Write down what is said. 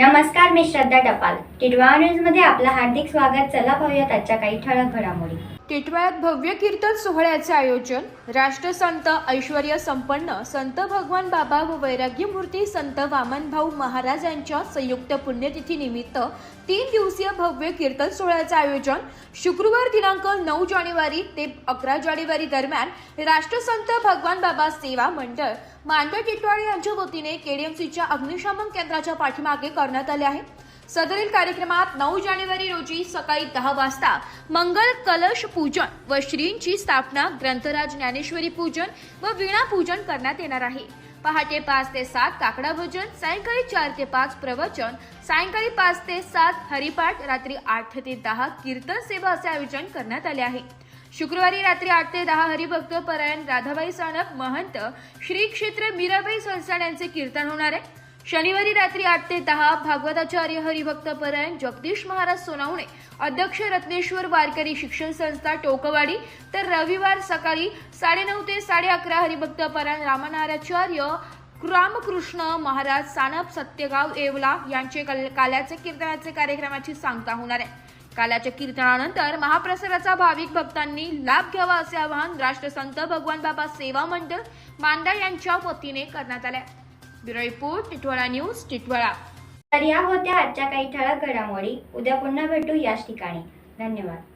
नमस्कार, मी श्रद्धा टपाल. टिटवाळा न्यूज मध्ये आपलं हार्दिक स्वागत. चला पाहूयात आजच्या काही ठळक घडामोडी. टिटवाळ्यात भव्य कीर्तन सोहळ्याचे आयोजन. राष्ट्रसंत ऐश्वर्य संपन्न संत भगवान बाबा व वैराग्यमूर्ती संत वामनभाऊ महाराज यांच्या संयुक्त पुण्यतिथी निमित्त 3 दिवसीय भव्य कीर्तन सोहळ्याचे आयोजन शुक्रवार दिनांक 9 जानेवारी ते 11 जानेवारी दरम्यान राष्ट्रसंत भगवान बाबा सेवा मंडळ मांडव टिटवाळा यांच्या वतीने केडीएमसीच्या अग्निशमन केंद्राच्या पाठीमागे करण्यात आले आहे. सदरील कार्यक्रमात 9 जानेवारी रोजी सकाळी 10 वाजता मंगल कलश पूजन व श्रींची स्थापना, ग्रंथराज ज्ञानेश्वरी पूजन व वीणा पूजन करण्यात येणार आहे. पहाटे 5 ते 7 काकडा भजन, सायंकाळी 4 ते 5 प्रवचन, सायंकाळी 5 ते 7 हरिपाठ, रात्री 8 ते 10 कीर्तन सेवा असे आयोजन करण्यात आले आहे. शुक्रवारी रात्री 8 ते 10 हरिभक्त परायण राधाबाई सानप महंत श्री क्षेत्र मीराबाई संस्थान यांचे कीर्तन होणार आहे. शनिवारी रात्री 8 ते 10 भागवताचार्य हरिभक्त परायण जगदीश महाराज सोनावणे अध्यक्ष रत्नेश्वर वारकरी शिक्षण संस्था टोकवाडी, तर रविवार सकाळी 9:30 ते 11:30 हरिभक्त परायण रामनारायणाचार्य रामकृष्ण महाराज सानप सत्यगाव येवला यांचे काल्याचे कीर्तनाचे कार्यक्रमाची सांगता होणार आहे. काल्याच्या कीर्तनानंतर महाप्रसादाचा भाविक भक्तांनी लाभ घ्यावा असे आवाहन राष्ट्रसंत भगवान बाबा सेवा मंडळ मांडा यांच्या वतीने करण्यात आले. Bureau report, Titwala news, Titwala. तर या होत्या आजच्या काही ठळक घडामोडी. उद्या पुन्हा भेटू याच ठिकाणी. धन्यवाद.